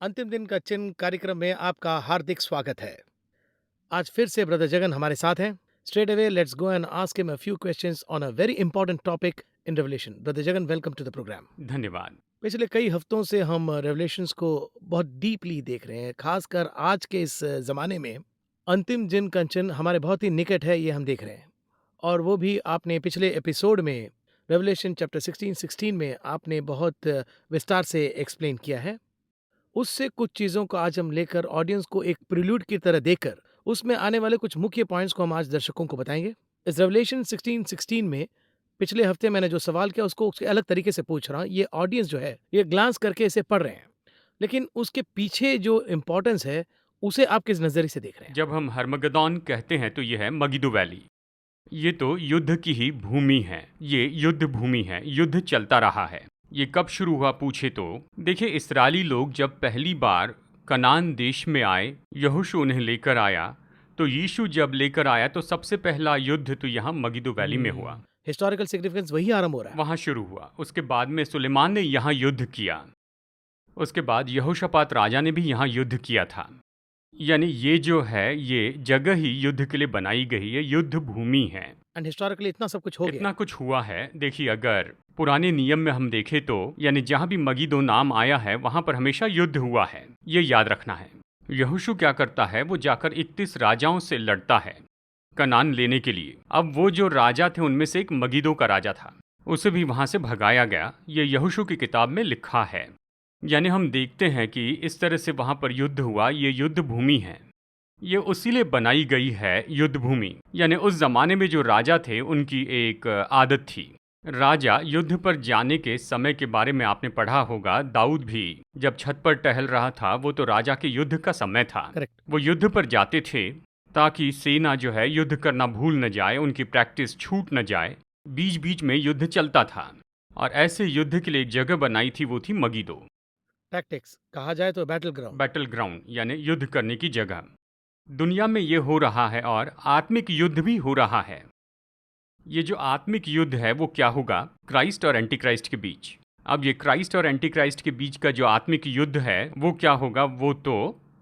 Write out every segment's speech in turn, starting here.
अंतिम दिन का चिन्ह कार्यक्रम में आपका हार्दिक स्वागत है। आज फिर से ब्रदर जगन हमारे साथ हैं। Straight away let's go and ask him a few questions on a very important topic in revelation. Brother Jagan, welcome to the programme. धन्यवाद। पिछले कई हफ्तों से हम रेवलेशंस को बहुत डीपली देख रहे हैं, खासकर आज के इस जमाने में अंतिम दिन का चिन्ह हमारे बहुत ही निकट है, ये हम देख रहे हैं। और वो भी आपने पिछले एपिसोड में रेवलेशन चैप्टर 16 में आपने बहुत विस्तार से एक्सप्लेन किया है। उससे कुछ चीज़ों को आज हम लेकर ऑडियंस को एक प्रिल्यूड की तरह देकर उसमें आने वाले कुछ मुख्य पॉइंट्स को हम आज दर्शकों को बताएंगे। इस रेवलेशन 16 में पिछले हफ्ते मैंने जो सवाल किया उसको उसके अलग तरीके से पूछ रहा हूँ। ये ऑडियंस जो है ये ग्लांस करके इसे पढ़ रहे हैं, लेकिन उसके पीछे जो इम्पोर्टेंस है उसे आप किस नज़रिए से देख रहे हैं? जब हम हर्मगदौन कहते हैं तो ये है मगिदो वैली। ये तो युद्ध की ही भूमि है। ये युद्ध भूमि है, युद्ध चलता रहा है। ये कब शुरू हुआ पूछे तो देखिए, इस्राएली लोग जब पहली बार कनान देश में आए, यहोशू उन्हें लेकर आया, तो यीशु जब लेकर आया तो सबसे पहला युद्ध तो यहाँ मगिदो वैली में हुआ। हिस्टोरिकल सिग्निफिकेंस वही आरंभ हो रहा है। वहाँ शुरू हुआ। उसके बाद में सुलेमान ने यहाँ युद्ध किया। उसके बाद यहोशापात राजा ने भी यहाँ युद्ध किया था। यानी ये जो है, ये जगह ही युद्ध के लिए बनाई गई है, युद्ध भूमि है। एंड हिस्टोरिकली इतना सब कुछ हो गया इतना है। कुछ हुआ है। देखिए, अगर पुराने नियम में हम देखें तो यानी जहाँ भी मगिदो नाम आया है वहाँ पर हमेशा युद्ध हुआ है, ये याद रखना है। यहोशू क्या करता है, वो जाकर 31 राजाओं से लड़ता है कनान लेने के लिए। अब वो जो राजा थे उनमें से एक मगिदो का राजा था, उसे भी वहाँ से भगाया गया। ये यहोशू की किताब में लिखा है। यानी हम देखते हैं कि इस तरह से वहाँ पर युद्ध हुआ। ये युद्ध भूमि है, ये उसीलिए बनाई गई है युद्ध भूमि। यानी उस जमाने में जो राजा थे उनकी एक आदत थी। राजा युद्ध पर जाने के समय के बारे में आपने पढ़ा होगा। दाऊद भी जब छत पर टहल रहा था, वो तो राजा के युद्ध का समय था। करेक्ट। वो युद्ध पर जाते थे ताकि सेना जो है युद्ध करना भूल न जाए, उनकी प्रैक्टिस छूट न जाए। बीच बीच में युद्ध चलता था और ऐसे युद्ध के लिए एक जगह बनाई थी, वो थी मगिदो। टैक्टिक्स कहा जाए तो बैटल ग्राउंड। बैटल ग्राउंड यानी युद्ध करने की जगह। दुनिया में ये हो रहा है और आत्मिक युद्ध भी हो रहा है। ये जो आत्मिक युद्ध है वो क्या होगा? क्राइस्ट और एंटी क्राइस्ट के बीच। अब ये क्राइस्ट और एंटी क्राइस्ट के बीच का जो आत्मिक युद्ध है वो क्या होगा? वो तो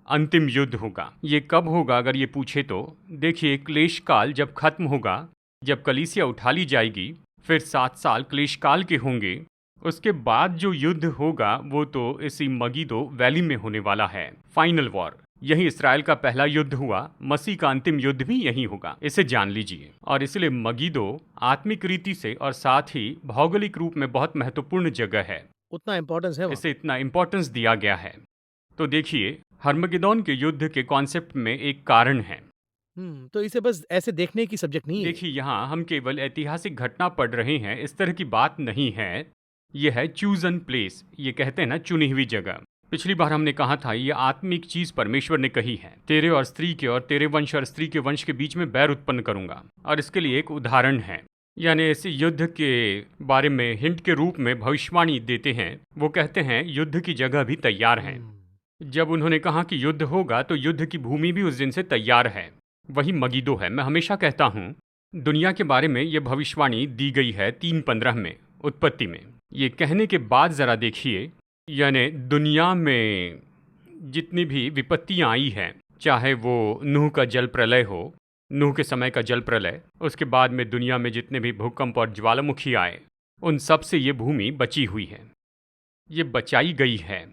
अंतिम युद्ध होगा। ये कब होगा अगर ये पूछे तो देखिए, क्लेश काल जब खत्म होगा, जब कलीसिया उठा ली जाएगी, फिर 7 साल क्लेश काल के होंगे। उसके बाद जो युद्ध होगा वो तो इसी मगिदो वैली में होने वाला है, फाइनल वॉर। यही इसराइल का पहला युद्ध हुआ, मसीह का अंतिम युद्ध भी यही होगा, इसे जान लीजिए। और इसलिए मगिदो आत्मिक रीति से और साथ ही भौगोलिक रूप में बहुत महत्वपूर्ण जगह है। उतना इंपॉर्टेंस है वहाँ इसे पे। इतना इम्पोर्टेंस दिया गया है। तो देखिए, हर्मगिदोन के युद्ध के कॉन्सेप्ट में एक कारण है। तो इसे बस ऐसे देखने की सब्जेक्ट नहीं है ये। देखिए, यहाँ हम केवल ऐतिहासिक घटना पढ़ रहे हैं, इस तरह की बात नहीं है। यह है चूजन प्लेस। ये कहते हैं ना, चुनी हुई जगह। पिछली बार हमने कहा था ये आत्मिक चीज परमेश्वर ने कही है, तेरे और स्त्री के और तेरे वंश और स्त्री के वंश के बीच में बैर उत्पन्न करूंगा। और इसके लिए एक उदाहरण है, यानी ऐसे युद्ध के बारे में हिंट के रूप में भविष्यवाणी देते हैं। वो कहते हैं युद्ध की जगह भी तैयार है। जब उन्होंने कहा कि युद्ध होगा तो युद्ध की भूमि भी उस दिन से तैयार है, वही मगिदो है। मैं हमेशा कहता हूँ, दुनिया के बारे में ये भविष्यवाणी दी गई है 3:15 में, उत्पत्ति में। ये कहने के बाद ज़रा देखिए, यानी दुनिया में जितनी भी विपत्तियाँ आई हैं, चाहे वो नूह का जल प्रलय हो, नूह के समय का जल प्रलय, उसके बाद में दुनिया में जितने भी भूकंप और ज्वालामुखी आए, उन सब से ये भूमि बची हुई है, ये बचाई गई है।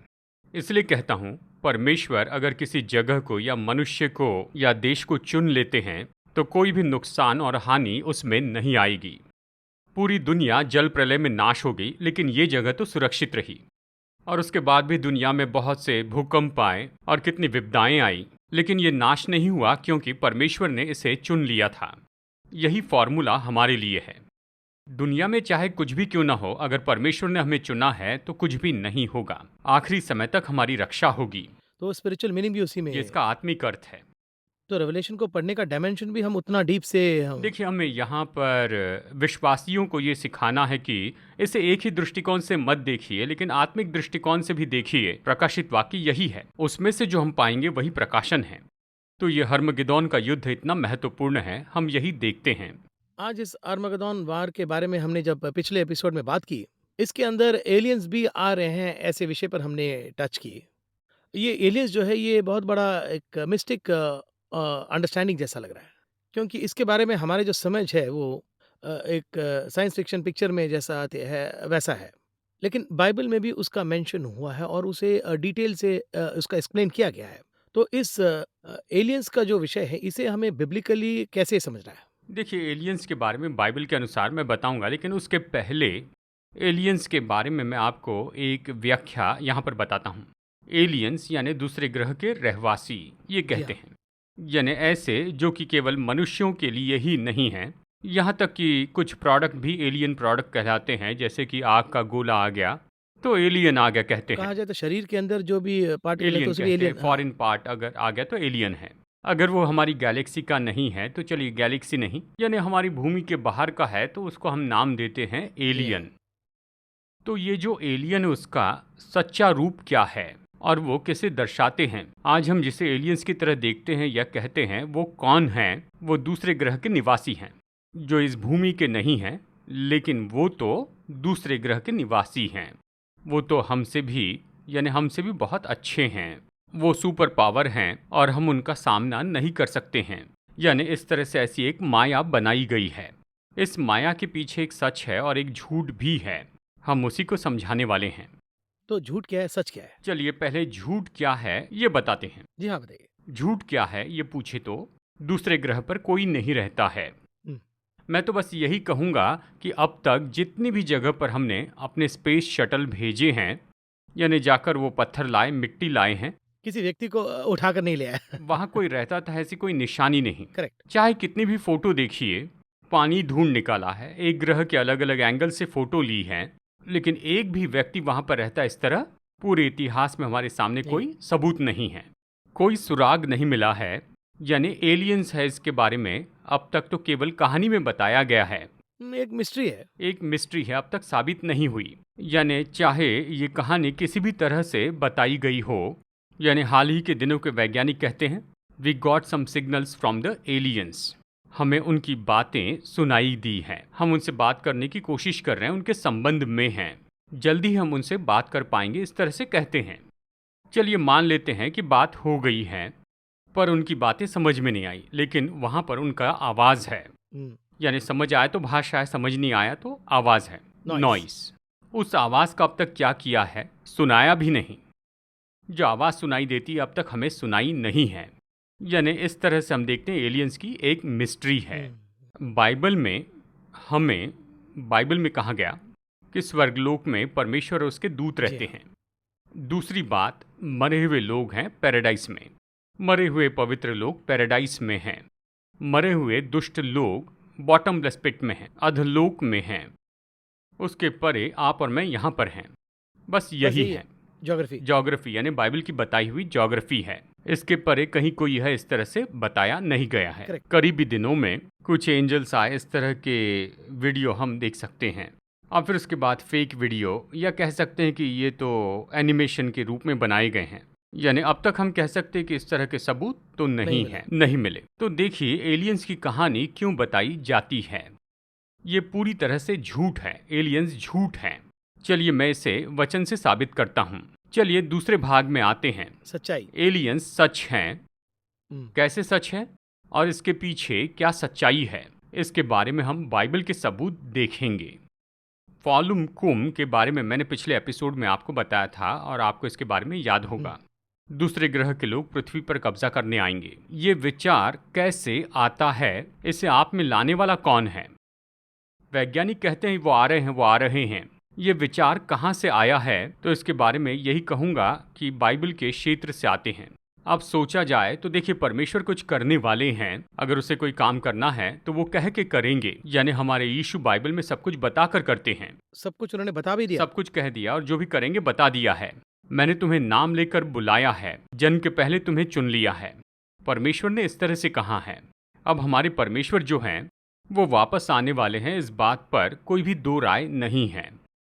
इसलिए कहता हूँ, परमेश्वर अगर किसी जगह को या मनुष्य को या देश को चुन लेते हैं तो कोई भी नुकसान और हानि उसमें नहीं आएगी। पूरी दुनिया जल प्रलय में नाश होगी, लेकिन ये जगह तो सुरक्षित रही। और उसके बाद भी दुनिया में बहुत से भूकंप आए और कितनी विपदाएं आई, लेकिन ये नाश नहीं हुआ क्योंकि परमेश्वर ने इसे चुन लिया था। यही फॉर्मूला हमारे लिए है। दुनिया में चाहे कुछ भी क्यों ना हो, अगर परमेश्वर ने हमें चुना है तो कुछ भी नहीं होगा। आखिरी समय तक हमारी रक्षा होगी। तो स्पिरिचुअल मीनिंग भी उसी में ये है। इसका आत्मिक अर्थ है। तो रेवलेशन को पढ़ने का डायमेंशन भी हम उतना डीप से हम। देखिए, हमें यहाँ पर विश्वासियों को ये सिखाना है कि इसे एक ही दृष्टिकोण से मत देखिए, लेकिन आत्मिक दृष्टिकोण से भी देखिए। प्रकाशित वाक्य यही है, उसमें से जो हम पाएंगे वही प्रकाशन है। तो ये हर्मगिदोन का युद्ध इतना महत्वपूर्ण है, हम यही देखते हैं। आज इस आर्मगेदोन वार के बारे में हमने जब पिछले एपिसोड में बात की, इसके अंदर एलियंस भी आ रहे हैं, ऐसे विषय पर हमने टच की। ये एलियंस जो है ये बहुत बड़ा एक मिस्टिक अंडरस्टैंडिंग जैसा लग रहा है। क्योंकि इसके बारे में हमारे जो समझ है वो एक साइंस फिक्शन पिक्चर में जैसा आती है वैसा है। लेकिन बाइबल में भी उसका मेंशन हुआ है और उसे डिटेल से उसका एक्सप्लेन किया गया है। तो इस एलियंस का जो विषय है इसे हमें बिब्लिकली कैसे समझना है? देखिए, एलियंस के बारे में बाइबल के अनुसार मैं बताऊंगा, लेकिन उसके पहले एलियंस के बारे में मैं आपको एक व्याख्या यहाँ पर बताता हूँ। एलियंस यानी दूसरे ग्रह के रहवासी, ये जी कहते हाँ। हैं। यानी ऐसे जो कि केवल मनुष्यों के लिए ही नहीं हैं। यहाँ तक कि कुछ प्रोडक्ट भी एलियन प्रोडक्ट कहलाते हैं, जैसे कि आग का गोला आ गया तो एलियन आ गया कहते हैं। कहा जाए तो शरीर के अंदर जो भी पार्टिकल है तो एलियन उसे भी कहते हैं, एलियन, हाँ। फॉरेन पार्ट अगर आ गया तो एलियन है। अगर वो हमारी गैलेक्सी का नहीं है तो चलिए गैलेक्सी नहीं, यानी हमारी भूमि के बाहर का है तो उसको हम नाम देते हैं जी हाँ। एलियन। तो ये जो एलियन है उसका सच्चा रूप क्या है और वो कैसे दर्शाते हैं? आज हम जिसे एलियंस की तरह देखते हैं या कहते हैं वो कौन है? वो दूसरे ग्रह के निवासी हैं, जो इस भूमि के नहीं हैं, लेकिन वो तो दूसरे ग्रह के निवासी हैं। वो तो हमसे भी, यानी हमसे भी बहुत अच्छे हैं। वो सुपर पावर हैं और हम उनका सामना नहीं कर सकते हैं। यानी इस तरह से ऐसी एक माया बनाई गई है। इस माया के पीछे एक सच है और एक झूठ भी है। हम उसी को समझाने वाले हैं। तो झूठ क्या है, सच क्या है? चलिए पहले झूठ क्या है ये बताते हैं। जी हाँ, बताइए। झूठ क्या है ये पूछे तो दूसरे ग्रह पर कोई नहीं रहता है। हुँ। मैं तो बस यही कहूँगा कि अब तक जितनी भी जगह पर हमने अपने स्पेस शटल भेजे हैं, यानी जाकर वो पत्थर लाए, मिट्टी लाए हैं, किसी व्यक्ति को उठाकर नहीं ले आया। वहाँ कोई रहता था ऐसी कोई निशानी नहीं। करेक्ट। चाहे कितनी भी फोटो देखिए, पानी ढूंढ निकाला है, एक ग्रह के अलग अलग एंगल से फोटो ली है, लेकिन एक भी व्यक्ति वहाँ पर रहता इस तरह पूरे इतिहास में हमारे सामने जी। कोई सबूत नहीं है। कोई सुराग नहीं मिला है। यानी एलियंस है इसके बारे में अब तक तो केवल कहानी में बताया गया है। एक मिस्ट्री है। एक मिस्ट्री है, अब तक साबित नहीं हुई। यानी चाहे ये कहानी किसी भी तरह से बताई गई हो, यानी हाल ही के दिनों के वैज्ञानिक कहते हैं we got some signals from the aliens. हमें उनकी बातें सुनाई दी हैं, हम उनसे बात करने की कोशिश कर रहे हैं, उनके संबंध में हैं, जल्दी हम उनसे बात कर पाएंगे, इस तरह से कहते हैं। चलिए मान लेते हैं कि बात हो गई है, पर उनकी बातें समझ में नहीं आई, लेकिन वहाँ पर उनका आवाज़ है। हुँ। यानी समझ आया तो भाषा है, समझ नहीं आया तो आवाज़ है, नॉइज़। नॉइस। उस आवाज़ का अब तक क्या किया है? सुनाया भी नहीं। जो आवाज़ सुनाई देती है अब तक हमें सुनाई नहीं है। यानी इस तरह से हम देखते हैं एलियंस की एक मिस्ट्री है। हुँ। हमें बाइबल में कहा गया कि स्वर्गलोक में परमेश्वर और उसके दूत जी रहते हाँ। हैं। दूसरी बात, मरे हुए लोग हैं पैराडाइस में। मरे हुए पवित्र लोग पैराडाइस में हैं। मरे हुए दुष्ट लोग बॉटमलेस पिट में हैं, अधलोक में हैं। उसके परे आप और मैं यहाँ पर हैं। बस बस यही यही है। है, ज्योग्राफी। ज्योग्राफी यानी बाइबल की बताई हुई ज्योग्राफी है। इसके परे कहीं कोई यह इस तरह से बताया नहीं गया है। करेक्ट। करीबी दिनों में कुछ एंजल्स आए, इस तरह के वीडियो हम देख सकते हैं। और फिर उसके बाद फेक वीडियो, या कह सकते हैं कि ये तो एनिमेशन के रूप में बनाए गए हैं। यानी अब तक हम कह सकते हैं कि इस तरह के सबूत तो नहीं मिला। है, नहीं मिले। तो देखिए एलियंस की कहानी क्यों बताई जाती है। ये पूरी तरह से झूठ है, एलियंस झूठ हैं। चलिए मैं इसे वचन से साबित करता हूँ। चलिए दूसरे भाग में आते हैं। सच्चाई। एलियंस सच हैं। हुँ। कैसे सच है और इसके पीछे क्या सच्चाई है, इसके बारे में हम बाइबल के सबूत देखेंगे। फॉलुम कुम के बारे में मैंने पिछले एपिसोड में आपको बताया था और आपको इसके बारे में याद होगा। दूसरे ग्रह के लोग पृथ्वी पर कब्जा करने आएंगे। ये विचार कैसे आता है, इसे आप में लाने वाला कौन है? वैज्ञानिक कहते हैं वो आ रहे हैं, वो आ रहे हैं। ये विचार कहाँ से आया है, तो इसके बारे में यही कहूँगा कि बाइबल के क्षेत्र से आते हैं। अब सोचा जाए तो देखिए परमेश्वर कुछ करने वाले हैं। अगर उसे कोई काम करना है तो वो कह के करेंगे। यानी हमारे यीशु बाइबल में सब कुछ बताकर करते हैं। सब कुछ उन्होंने बता भी दिया। सब कुछ कह दिया और जो भी करेंगे बता दिया है। मैंने तुम्हें नाम लेकर बुलाया है, जन्म के पहले तुम्हें चुन लिया है। परमेश्वर ने इस तरह से कहा है। अब हमारे परमेश्वर जो हैं वो वापस आने वाले हैं, इस बात पर कोई भी दो राय नहीं है।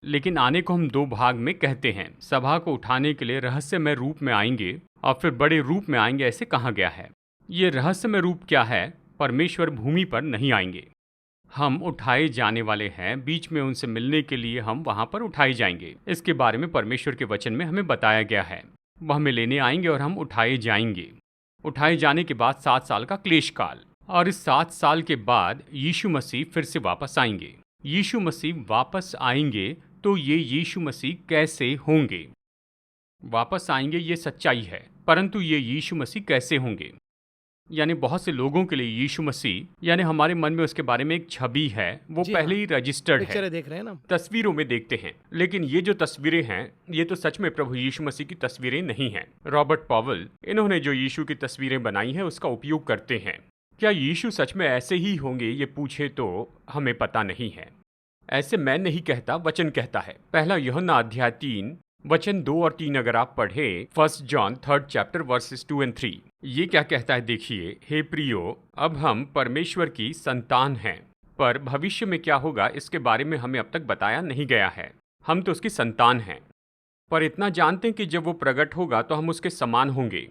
लेकिन आने को हम दो भाग में कहते हैं। सभा को उठाने के लिए रहस्यमय रूप में आएंगे और फिर बड़े रूप में आएंगे, ऐसे कहा गया है। ये रहस्यमय रूप क्या है? परमेश्वर भूमि पर नहीं आएंगे, हम उठाए जाने वाले हैं। बीच में उनसे मिलने के लिए हम वहां पर उठाए जाएंगे। इसके बारे में परमेश्वर के वचन में हमें बताया गया है। वह हमें लेने आएंगे और हम उठाए जाएंगे। उठाए जाने के बाद 7 साल का क्लेश काल, और इस 7 साल के बाद यीशु मसीह फिर से वापस आएंगे। यीशु मसीह वापस आएंगे तो ये यीशु मसीह कैसे होंगे? वापस आएंगे ये सच्चाई है, परंतु ये यीशु मसीह कैसे होंगे? यानी बहुत से लोगों के लिए यीशु मसीह, यानी हमारे मन में उसके बारे में एक छवि है, वो जी पहले हाँ, ही रजिस्टर्ड है, पिक्चरें देख रहे हैं ना। तस्वीरों में देखते हैं। लेकिन ये जो तस्वीरें हैं, ये तो सच में प्रभु यीशु मसीह की तस्वीरें नहीं हैं। रॉबर्ट पॉवल, इन्होंने जो यीशु की तस्वीरें बनाई हैं उसका उपयोग करते हैं। क्या यीशु सच में ऐसे ही होंगे, ये पूछे तो हमें पता नहीं है। ऐसे मैं नहीं कहता, वचन कहता है। पहला यूहन्ना अध्याय 3 वचन 2 और 3 अगर आप पढ़े, 1 जॉन 3 चैप्टर वर्सेस 2 और 3, ये क्या कहता है देखिए। हे प्रियो, अब हम परमेश्वर की संतान हैं, पर भविष्य में क्या होगा इसके बारे में हमें अब तक बताया नहीं गया है। हम तो उसकी संतान हैं, पर इतना जानते हैं कि जब वो प्रकट होगा तो हम उसके समान होंगे।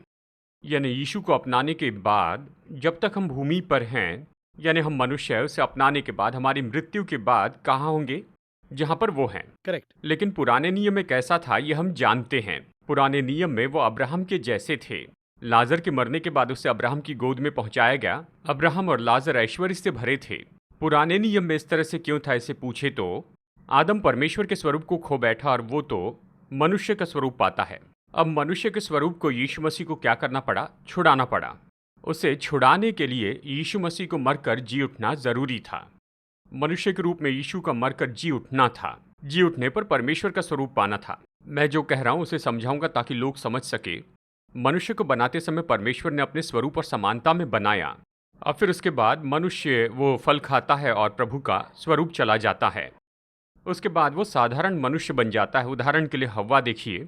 यानी यीशु को अपनाने के बाद, जब तक हम भूमि पर हैं, यानी हम मनुष्य है, उसे अपनाने के बाद हमारी मृत्यु के बाद कहाँ होंगे? जहाँ पर वो हैं। करेक्ट। लेकिन पुराने नियम में कैसा था ये हम जानते हैं। पुराने नियम में वो अब्राहम के जैसे थे। लाजर के मरने के बाद उसे अब्राहम की गोद में पहुंचाया गया। अब्राहम और लाजर ऐश्वर्य से भरे थे। पुराने नियम में इस तरह से क्यों था इसे पूछे तो आदम परमेश्वर के स्वरूप को खो बैठा और वो तो मनुष्य का स्वरूप पाता है। अब मनुष्य के स्वरूप को यीशु मसीह को क्या करना पड़ा? छुड़ाना पड़ा। उसे छुड़ाने के लिए यीशु मसीह को मरकर जी उठना जरूरी था। मनुष्य के रूप में यीशु का मरकर जी उठना था। जी उठने पर परमेश्वर का स्वरूप पाना था। मैं जो कह रहा हूं उसे समझाऊंगा ताकि लोग समझ सके। मनुष्य को बनाते समय परमेश्वर ने अपने स्वरूप और समानता में बनाया, और फिर उसके बाद मनुष्य वो फल खाता है और प्रभु का स्वरूप चला जाता है। उसके बाद वो साधारण मनुष्य बन जाता है। उदाहरण के लिए हव्वा देखिए,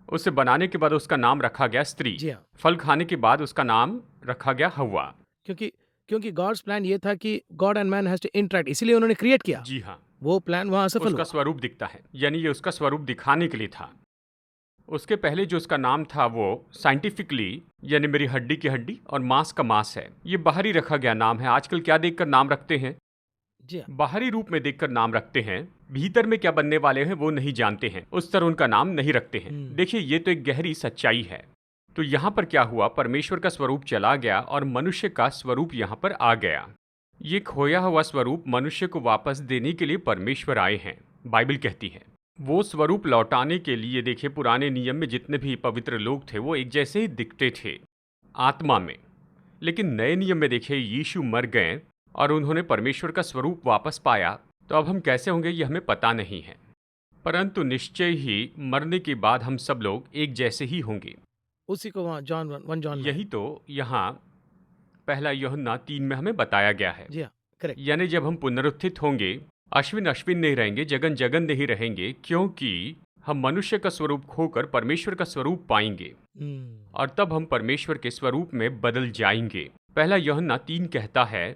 उसे बनाने के बाद उसका नाम रखा गया स्त्री। जी हाँ, फल खाने के बाद उसका नाम रखा गया हव्वा। क्योंकि क्योंकि गॉड्स प्लान ये था कि God and man has to interact, इसीलिए उन्होंने क्रिएट किया। जी हाँ, वो प्लान वहाँ असफल उसका हुआ। स्वरूप दिखता है, यानी ये उसका स्वरूप दिखाने के लिए था। उसके पहले जो उसका नाम था वो साइंटिफिकली, यानी मेरी हड्डी की हड्डी और मांस का मांस है, ये बाहरी रखा गया नाम है। आजकल क्या देखकर नाम रखते हैं? जी हाँ, बाहरी रूप में देखकर नाम रखते हैं। भीतर में क्या बनने वाले हैं वो नहीं जानते हैं, उस तरह उनका नाम नहीं रखते हैं। देखिए, ये तो एक गहरी सच्चाई है। तो यहाँ पर क्या हुआ? परमेश्वर का स्वरूप चला गया और मनुष्य का स्वरूप यहाँ पर आ गया। ये खोया हुआ स्वरूप मनुष्य को वापस देने के लिए परमेश्वर आए हैं, बाइबल कहती है। वो स्वरूप लौटाने के लिए देखिए, पुराने नियम में जितने भी पवित्र लोग थे वो एक जैसे ही दिखते थे आत्मा में। लेकिन नए नियम में देखिए, यीशु मर गए और उन्होंने परमेश्वर का स्वरूप वापस पाया। तो अब हम कैसे होंगे ये हमें पता नहीं है, परंतु निश्चय ही मरने के बाद हम सब लोग एक जैसे ही होंगे। उसी को वहाँ जॉन 1 जॉन में। यही तो यहाँ पहला यूहन्ना 3 में हमें बताया गया है। जी हाँ, करेक्ट। यानी जब हम पुनरुत्थित होंगे, अश्विन अश्विन नहीं रहेंगे, जगन जगन नहीं रहेंगे, क्योंकि हम मनुष्य का स्वरूप खोकर परमेश्वर का स्वरूप पाएंगे और तब हम परमेश्वर के स्वरूप में बदल जाएंगे। पहला यूहन्ना 3 कहता है,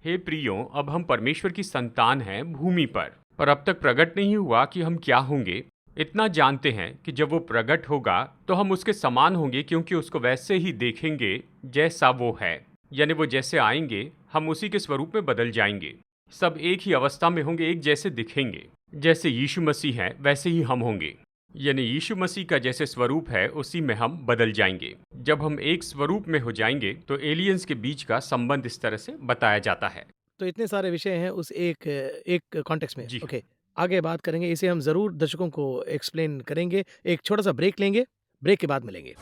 हे प्रियो, अब हम परमेश्वर की संतान हैं भूमि पर अब तक प्रकट नहीं हुआ कि हम क्या होंगे। इतना जानते हैं कि जब वो प्रकट होगा तो हम उसके समान होंगे, क्योंकि उसको वैसे ही देखेंगे जैसा वो है। यानी वो जैसे आएंगे हम उसी के स्वरूप में बदल जाएंगे। सब एक ही अवस्था में होंगे, एक जैसे दिखेंगे। जैसे यीशु मसीह है वैसे ही हम होंगे। यानी यीशु मसीह का जैसे स्वरूप है उसी में हम बदल जाएंगे। जब हम एक स्वरूप में हो जाएंगे तो एलियंस के बीच का संबंध इस तरह से बताया जाता है। तो इतने सारे विषय हैं उस एक कॉन्टेक्स्ट में। जी। ओके, आगे बात करेंगे, इसे हम ज़रूर दर्शकों को एक्सप्लेन करेंगे। एक छोटा-सा ब्रेक लेंगे, ब्रेक के बाद मिलेंगे।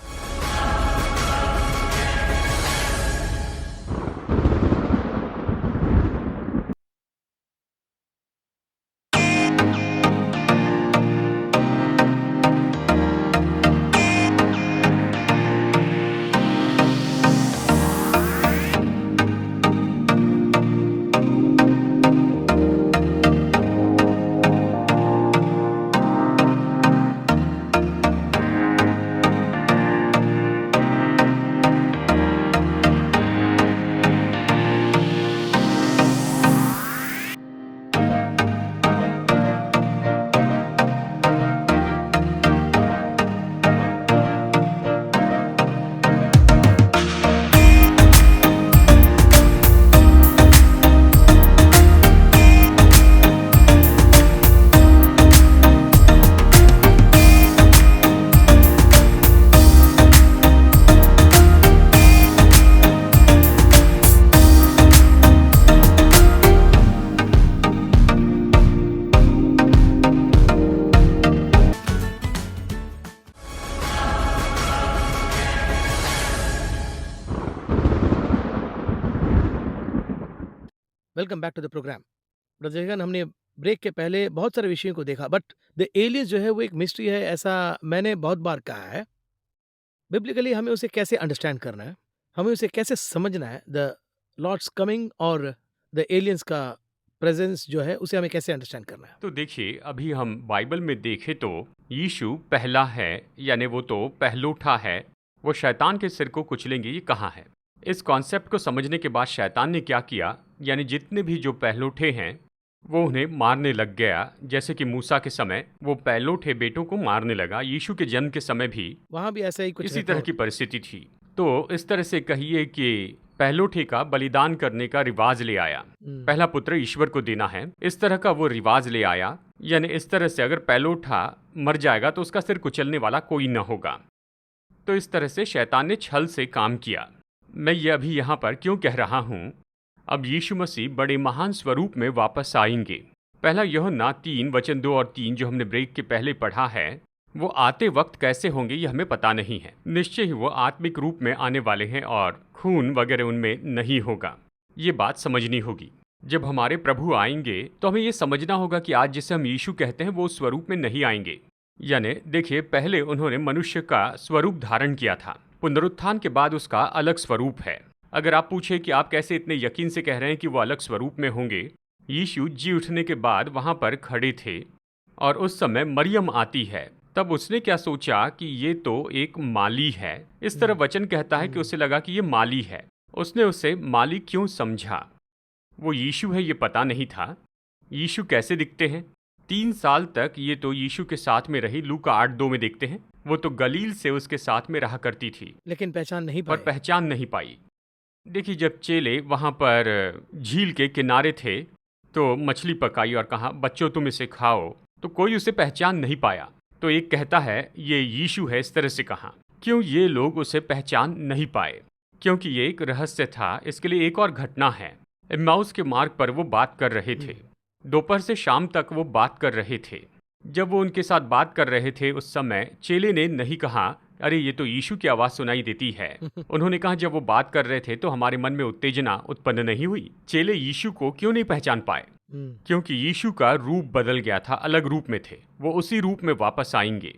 Welcome back to the programme. Brother Jagan, हमने ब्रेक के पहले बहुत सारे विषयों को देखा, बट द एलियंस जो है वो एक मिस्ट्री है, ऐसा मैंने बहुत बार कहा है। बिब्लिकली हमें उसे कैसे अंडरस्टैंड करना है, हमें उसे कैसे समझना है, द लॉर्ड्स कमिंग और द एलियंस का प्रेजेंस जो है उसे हमें कैसे अंडरस्टैंड करना है। तो देखिए, अभी हम बाइबल में देखें तो यीशु पहला है, यानी वो तो पहलोठा है। वो शैतान के सिर को कुचलेंगे, ये कहाँ है? इस कॉन्सेप्ट को समझने के बाद शैतान ने क्या किया, यानी जितने भी जो पहलोठे हैं वो उन्हें मारने लग गया। जैसे कि मूसा के समय वो पहलोठे बेटों को मारने लगा, यीशु के जन्म के समय भी वहां भी ऐसा ही कुछ इसी घटना तरह की होती। परिस्थिति थी। तो इस तरह से कहिए कि पहलोठे का बलिदान करने का रिवाज ले आया। हम्म, पहला पुत्र ईश्वर को देना है, इस तरह का वो रिवाज ले आया। यानी इस तरह से अगर पहलोठा मर जाएगा तो उसका सिर कुचलने वाला कोई न होगा। तो इस तरह से शैतान ने छल से काम किया। मैं ये अभी यहाँ पर क्यों कह रहा हूँ? अब यीशु मसीह बड़े महान स्वरूप में वापस आएंगे। पहला यूहन्ना 3:2 और 3 जो हमने ब्रेक के पहले पढ़ा है, वो आते वक्त कैसे होंगे ये हमें पता नहीं है। निश्चय ही वो आत्मिक रूप में आने वाले हैं और खून वगैरह उनमें नहीं होगा। ये बात समझनी होगी। जब हमारे प्रभु आएंगे तो हमें ये समझना होगा कि आज जिसे हम यीशु कहते हैं वो उस स्वरूप में नहीं आएंगे। यानी देखिए, पहले उन्होंने मनुष्य का स्वरूप धारण किया था, पुनरुत्थान के बाद उसका अलग स्वरूप है। अगर आप पूछे कि आप कैसे इतने यकीन से कह रहे हैं कि वो अलग स्वरूप में होंगे, यीशु जी उठने के बाद वहां पर खड़े थे और उस समय मरियम आती है। तब उसने क्या सोचा कि ये तो एक माली है। इस तरह वचन कहता है कि उसे लगा कि ये माली है। उसने उसे माली क्यों समझा? वो यीशु है ये पता नहीं था। यीशु कैसे दिखते हैं? 3 साल तक ये तो यीशु के साथ में रही, लूका 8:2 में देखते हैं। वो तो गलील से उसके साथ में रहा करती थी लेकिन पहचान नहीं और पाए। पहचान नहीं पाई। देखिए, जब चेले वहाँ पर झील के किनारे थे तो मछली पकाई और कहा, बच्चों तुम इसे खाओ, तो कोई उसे पहचान नहीं पाया। तो एक कहता है ये यीशु है, इस तरह से कहा। क्यों ये लोग उसे पहचान नहीं पाए? क्योंकि ये एक रहस्य था। इसके लिए एक और घटना है। इम्माउस के मार्ग पर वो बात कर रहे थे। दोपहर से शाम तक वो बात कर रहे थे। जब वो उनके साथ बात कर रहे थे उस समय चेले ने नहीं कहा, अरे ये तो यीशु की आवाज़ सुनाई देती है। उन्होंने कहा, जब वो बात कर रहे थे तो हमारे मन में उत्तेजना उत्पन्न नहीं हुई। चेले यीशु को क्यों नहीं पहचान पाए? क्योंकि यीशु का रूप बदल गया था, अलग रूप में थे। वो उसी रूप में वापस आएंगे।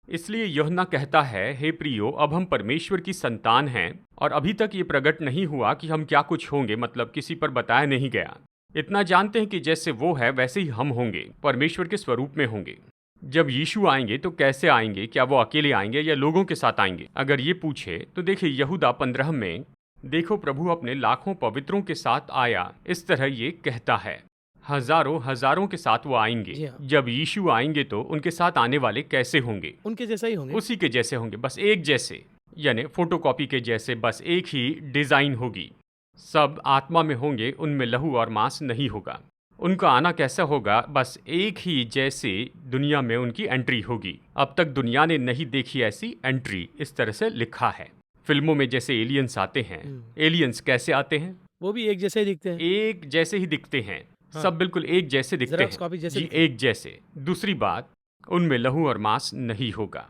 इसलिए यूहन्ना कहता है, हे प्रियो, अब हम परमेश्वर की संतान हैं और अभी तक ये प्रकट नहीं हुआ कि हम क्या कुछ होंगे, मतलब किसी पर बताया नहीं गया। इतना जानते हैं कि जैसे वो है वैसे ही हम होंगे, परमेश्वर के स्वरूप में होंगे। जब यीशु आएंगे तो कैसे आएंगे? क्या वो अकेले आएंगे या लोगों के साथ आएंगे? अगर ये पूछे तो देखिए यहूदा 15 में, देखो प्रभु अपने लाखों पवित्रों के साथ आया, इस तरह ये कहता है। हजारों हजारों के साथ वो आएंगे। जी हाँ। जब यीशु आएंगे तो उनके साथ आने वाले कैसे होंगे? उनके जैसा ही होंगे। उसी के जैसे होंगे, बस एक जैसे, यानी फोटोकॉपी के जैसे, बस एक ही डिजाइन होगी। सब आत्मा में होंगे, उनमें लहू और मांस नहीं होगा। उनका आना कैसा होगा? बस एक ही जैसे दुनिया में उनकी एंट्री होगी। अब तक दुनिया ने नहीं देखी ऐसी एंट्री, इस तरह से लिखा है। फिल्मों में जैसे एलियंस आते हैं, एलियंस कैसे आते हैं? वो भी एक जैसे ही दिखते हैं। एक जैसे ही दिखते हैं। हाँ। सब बिल्कुल एक जैसे दिखते जेरॉक्स हैं। कॉपी जैसे जी, दिखते हैं। एक जैसे। दूसरी बात, उनमें लहू और मांस नहीं होगा।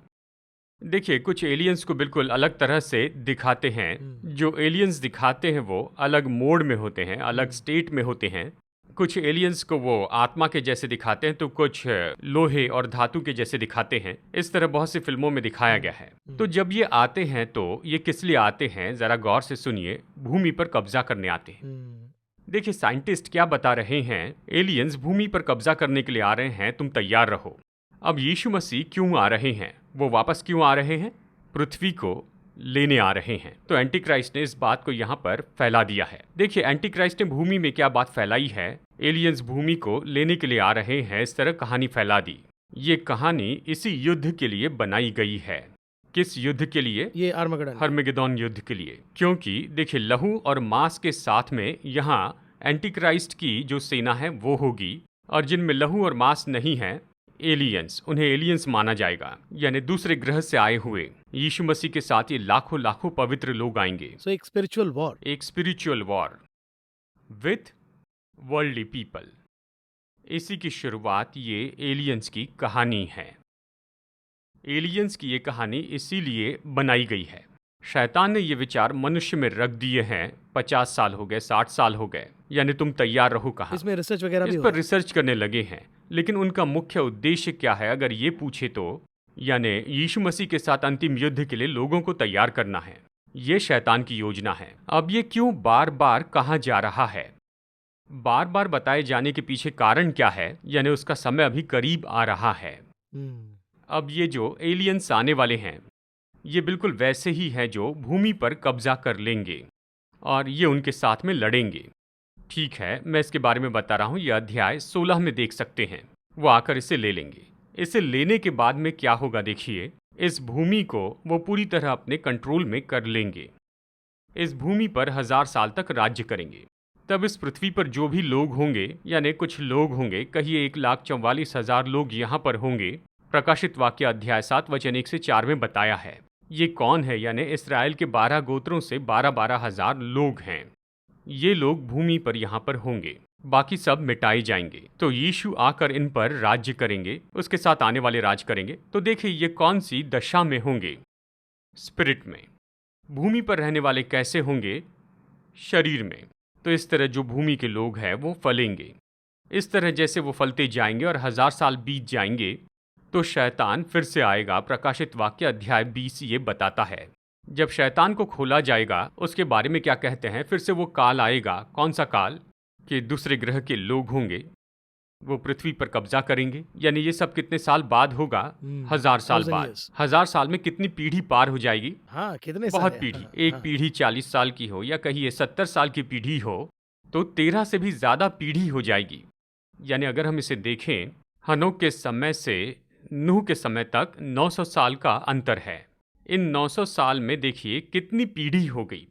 देखिए, कुछ एलियंस को बिल्कुल अलग तरह से दिखाते हैं। जो एलियंस दिखाते हैं वो अलग मोड में होते हैं, अलग स्टेट में होते हैं। कुछ एलियंस को वो आत्मा के जैसे दिखाते हैं तो कुछ लोहे और धातु के जैसे दिखाते हैं। इस तरह बहुत सी फिल्मों में दिखाया गया है। तो जब ये आते हैं तो ये किस लिए आते हैं, जरा गौर से सुनिए। भूमि पर कब्जा करने आते हैं। देखिए, साइंटिस्ट क्या बता रहे हैं, एलियंस भूमि पर कब्जा करने के लिए आ रहे हैं, तुम तैयार रहो। अब यीशु मसीह क्यों आ रहे हैं? वो वापस क्यों आ रहे हैं? पृथ्वी को लेने आ रहे हैं। तो एंटी क्राइस्ट ने इस बात को यहाँ पर फैला दिया है। देखिए, एंटी क्राइस्ट ने भूमि में क्या बात फैलाई है, एलियंस भूमि को लेने के लिए आ रहे हैं, इस तरह कहानी फैला दी। ये कहानी इसी युद्ध के लिए बनाई गई है। किस युद्ध के लिए? ये आर्मगेडन। हर्मेगेदोन युद्ध के लिए। क्योंकि देखिए, लहू और मांस के साथ में यहाँ एंटी क्राइस्ट की जो सेना है वो होगी, और जिनमें लहू और मांस नहीं है, एलियंस, उन्हें एलियंस माना जाएगा, यानी दूसरे ग्रह से आए हुए। यीशु मसीह के साथ ये लाखों लाखों पवित्र लोग आएंगे। सो एक स्पिरिचुअल वॉर। एक spiritual war with worldly people. इसी की शुरुआत ये एलियंस की कहानी है। एलियंस की ये कहानी इसीलिए बनाई गई है। शैतान ने ये विचार मनुष्य में रख दिए हैं। 50 साल हो गए, 60 साल हो गए, यानी तुम तैयार रहो कहाँ। इसमें रिसर्च वगैरह भी इस हो पर रहा है। रिसर्च करने लगे हैं, लेकिन उनका मुख्य उद्देश्य क्या है अगर ये पूछे तो, यानी यीशु मसीह के साथ अंतिम युद्ध के लिए लोगों को तैयार करना है। ये शैतान की योजना है। अब ये क्यों बार बार कहा जा रहा है, बार बार बताए जाने के पीछे कारण क्या है, यानी उसका समय अभी करीब आ रहा है। हम्म, अब ये जो एलियंस आने वाले हैं, ये बिल्कुल वैसे ही हैं जो भूमि पर कब्जा कर लेंगे और ये उनके साथ में लड़ेंगे। ठीक है, मैं इसके बारे में बता रहा हूँ, यह अध्याय 16 में देख सकते हैं। वो आकर इसे ले लेंगे। इसे लेने के बाद में क्या होगा देखिए, इस भूमि को वो पूरी तरह अपने कंट्रोल में कर लेंगे। इस भूमि पर 1000 साल तक राज्य करेंगे। तब इस पृथ्वी पर जो भी लोग होंगे, यानी कुछ लोग होंगे, कहिए 1,44,000 लोग यहाँ पर होंगे। प्रकाशित वाक्य अध्याय 7 वचन 1 से 4 में बताया है। ये कौन है, यानी इसराइल के 12 गोत्रों से 12-12 हजार लोग हैं। ये लोग भूमि पर यहाँ पर होंगे, बाकी सब मिटाए जाएंगे। तो यीशु आकर इन पर राज्य करेंगे, उसके साथ आने वाले राज करेंगे। तो देखिए ये कौन सी दशा में होंगे, स्पिरिट में। भूमि पर रहने वाले कैसे होंगे, शरीर में। तो इस तरह जो भूमि के लोग हैं वो फलेंगे। इस तरह जैसे वो फलते जाएंगे और 1000 साल बीत जाएंगे तो शैतान फिर से आएगा। प्रकाशित वाक्य अध्याय 20 ये बताता है। जब शैतान को खोला जाएगा, उसके बारे में क्या कहते हैं, फिर से वो काल आएगा। कौन सा काल, कि दूसरे ग्रह के लोग होंगे, वो पृथ्वी पर कब्जा करेंगे। यानी ये सब कितने साल बाद होगा, 1000 साल 1000 बाद। years। 1000 साल में कितनी पीढ़ी पार हो जाएगी, हाँ, कितने साल बहुत है। पीढ़ी। हाँ, एक हाँ। पीढ़ी 40 साल की हो या कहिए 70 साल की पीढ़ी हो तो 13 से भी ज्यादा पीढ़ी हो जाएगी। यानी अगर हम इसे देखें, हनोक के समय से नूह के समय तक 900 साल का अंतर है। इन 900 साल में देखिए कितनी पीढ़ी हो गई।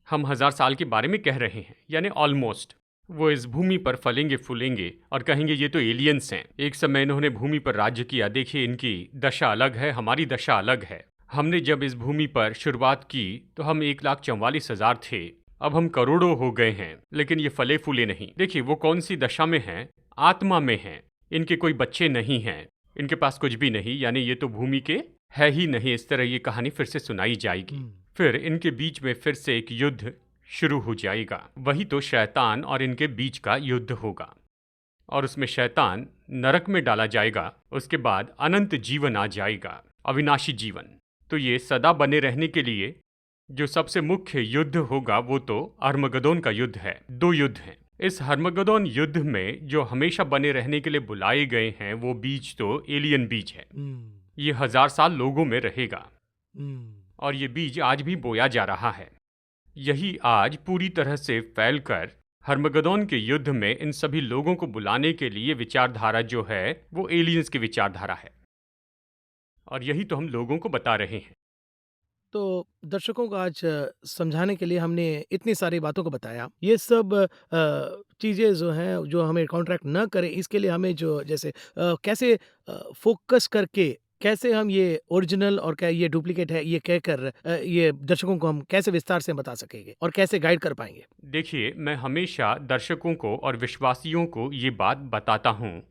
हम 1000 साल के बारे में कह रहे हैं, यानी ऑलमोस्ट। वो इस भूमि पर फलेंगे फूलेंगे और कहेंगे ये तो एलियंस हैं। एक समय इन्होंने भूमि पर राज्य किया, देखिए इनकी दशा अलग है, हमारी दशा अलग है। हमने जब इस भूमि पर शुरुआत की तो हम 1,44,000 थे, अब हम करोड़ों हो गए हैं, लेकिन ये फले फूले नहीं। देखिए वो कौन सी दशा में हैं, आत्मा में हैं। इनके कोई बच्चे नहीं हैं, इनके पास कुछ भी नहीं, यानी ये तो भूमि के है ही नहीं। इस तरह ये कहानी फिर से सुनाई जाएगी। फिर इनके बीच में फिर से एक युद्ध शुरू हो जाएगा। वही तो शैतान और इनके बीच का युद्ध होगा और उसमें शैतान नरक में डाला जाएगा। उसके बाद अनंत जीवन आ जाएगा, अविनाशी जीवन। तो ये सदा बने रहने के लिए जो सबसे मुख्य युद्ध होगा वो तो अर्मगदोन का युद्ध है। 2 युद्ध हैं। इस हर्मगदोन युद्ध में जो हमेशा बने रहने के लिए बुलाए गए हैं वो बीज तो एलियन बीज है। ये 1000 साल लोगों में रहेगा और ये बीज आज भी बोया जा रहा है। यही आज पूरी तरह से फैलकर हर्मगदोन के युद्ध में इन सभी लोगों को बुलाने के लिए विचारधारा जो है वो एलियंस की विचारधारा है और यही तो हम लोगों को बता रहे हैं। तो दर्शकों को आज समझाने के लिए हमने इतनी सारी बातों को बताया। ये सब चीज़ें जो हैं, जो हमें कॉन्ट्रैक्ट ना करें, इसके लिए हमें जो जैसे कैसे फ़ोकस करके कैसे हम ये ओरिजिनल और क्या ये डुप्लीकेट है, ये कहकर ये दर्शकों को हम कैसे विस्तार से बता सकेंगे और कैसे गाइड कर पाएँगे? देखिए, मैं हमेशा दर्शकों को और विश्वासियों को ये बात बताता हूँ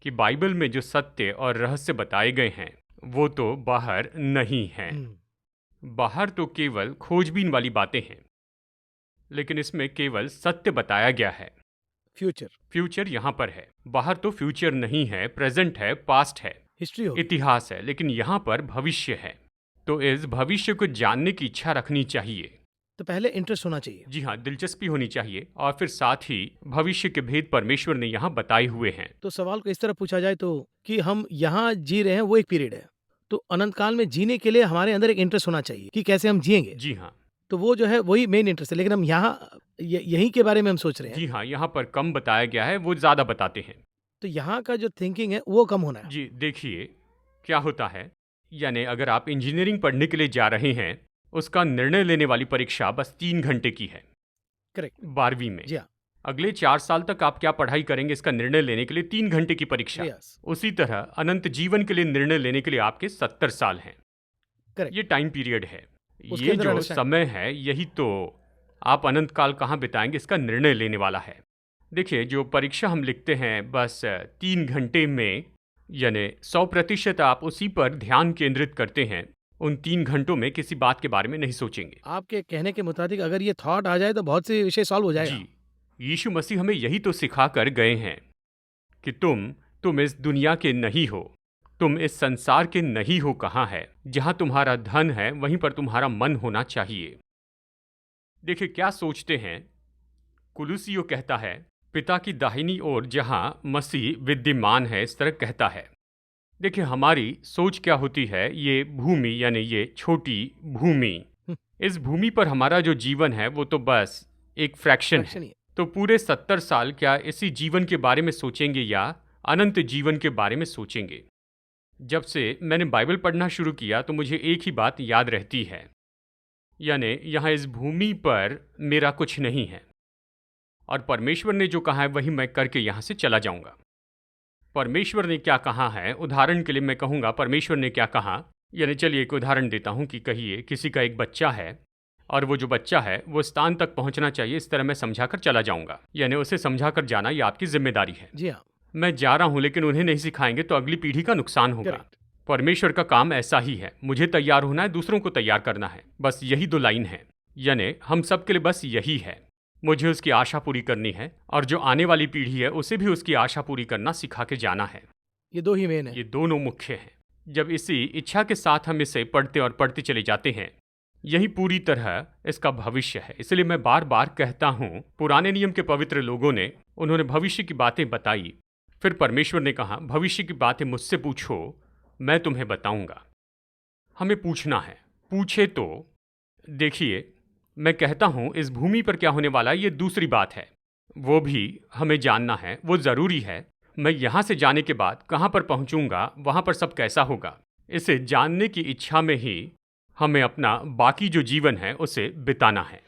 कि बाइबल में जो सत्य और रहस्य बताए गए हैं वो तो बाहर नहीं हैं। बाहर तो केवल खोजबीन वाली बातें हैं, लेकिन इसमें केवल सत्य बताया गया है। फ्यूचर यहाँ पर है। बाहर तो फ्यूचर नहीं है, प्रेजेंट है, पास्ट है, हिस्ट्री हो, इतिहास है, लेकिन यहाँ पर भविष्य है। तो इस भविष्य को जानने की इच्छा रखनी चाहिए। तो पहले इंटरेस्ट होना चाहिए। जी हाँ, दिलचस्पी होनी चाहिए और फिर साथ ही भविष्य के भेद परमेश्वर ने यहाँ बताए हुए हैं। तो सवाल को इस तरह पूछा जाए तो कि हम यहाँ जी रहे हैं, वो एक पीरियड है, तो अनंत काल में जीने के लिए हमारे अंदर एक इंटरेस्ट होना चाहिए कि कैसे हम जिएंगे। जी हाँ, तो वो जो है वही मेन इंटरेस्ट है, लेकिन हम यहाँ यहीं के बारे में हम सोच रहे हैं। जी हाँ, यहाँ पर कम बताया गया है, वो ज़्यादा बताते हैं। तो यहाँ का जो थिंकिंग है वो कम होना है। जी देखिए क्या होता है, यानी अगर आप इंजीनियरिंग पढ़ने के लिए जा रहे हैं, उसका निर्णय लेने वाली परीक्षा बस 3 घंटे की है। करेक्ट। 12वीं में। जी हाँ। अगले 4 साल तक आप क्या पढ़ाई करेंगे इसका निर्णय लेने के लिए 3 घंटे की परीक्षा। Yes. उसी तरह अनंत जीवन के लिए निर्णय लेने के लिए आपके 70 साल हैं। करेक्ट। ये टाइम पीरियड है। उसके ये अंदर जो understand। समय है यही तो आप अनंत काल कहाँ बिताएंगे इसका निर्णय लेने वाला है। देखिए जो परीक्षा हम लिखते हैं बस 3 घंटे में, यानी 100% आप उसी पर ध्यान केंद्रित करते हैं, उन 3 घंटों में किसी बात के बारे में नहीं सोचेंगे। आपके कहने के मुताबिक अगर ये थॉट आ जाए तो बहुत से विषय सॉल्व हो जाएगा। जी, यीशु मसीह हमें यही तो सिखा कर गए हैं कि तुम इस दुनिया के नहीं हो, तुम इस संसार के नहीं हो। कहाँ है? जहाँ तुम्हारा धन है वहीं पर तुम्हारा मन होना चाहिए। देखिए क्या सोचते हैं, कुलुसियो कहता है पिता की दाहिनी ओर जहाँ मसीह विद्यमान है, इस तरह कहता है। देखिए हमारी सोच क्या होती है, ये भूमि यानी ये छोटी भूमि, हम्म, इस भूमि पर हमारा जो जीवन है वो तो बस एक फ्रैक्शन फ्रैक्शन है। ही है। तो पूरे 70 साल क्या इसी जीवन के बारे में सोचेंगे या अनंत जीवन के बारे में सोचेंगे? जब से मैंने बाइबल पढ़ना शुरू किया तो मुझे एक ही बात याद रहती है, यानी यहाँ इस भूमि पर मेरा कुछ नहीं है और परमेश्वर ने जो कहा है वही मैं करके यहाँ से चला जाऊंगा। परमेश्वर ने क्या कहा है, उदाहरण के लिए मैं कहूँगा परमेश्वर ने क्या कहा, यानी चलिए एक उदाहरण देता हूँ कि कहिए किसी का एक बच्चा है और वो जो बच्चा है वो स्थान तक पहुँचना चाहिए, इस तरह मैं समझाकर चला जाऊँगा, यानी उसे समझाकर जाना ये आपकी जिम्मेदारी है। जी हाँ, मैं जा रहा हूँ लेकिन उन्हें नहीं सिखाएंगे तो अगली पीढ़ी का नुकसान होगा। करेक्ट। परमेश्वर का काम ऐसा ही है, मुझे तैयार होना है, दूसरों को तैयार करना है, बस यही 2 लाइन है। यानी हम सब के लिए बस यही है, मुझे उसकी आशा पूरी करनी है और जो आने वाली पीढ़ी है उसे भी उसकी आशा पूरी करना सिखा के जाना है। ये 2 ही मेन है। ये दोनों मुख्य हैं। जब इसी इच्छा के साथ हम इसे पढ़ते और पढ़ते चले जाते हैं, यही पूरी तरह इसका भविष्य है। इसलिए मैं बार बार कहता हूँ, पुराने नियम के पवित्र लोगों ने उन्होंने भविष्य की बातें बताई, फिर परमेश्वर ने कहा भविष्य की बातें मुझसे पूछो, मैं तुम्हें बताऊंगा। हमें पूछना है, पूछे तो। देखिए मैं कहता हूं इस भूमि पर क्या होने वाला है ये दूसरी बात है, वो भी हमें जानना है, वो जरूरी है। मैं यहां से जाने के बाद कहां पर पहुंचूंगा, वहां पर सब कैसा होगा, इसे जानने की इच्छा में ही हमें अपना बाकी जो जीवन है उसे बिताना है।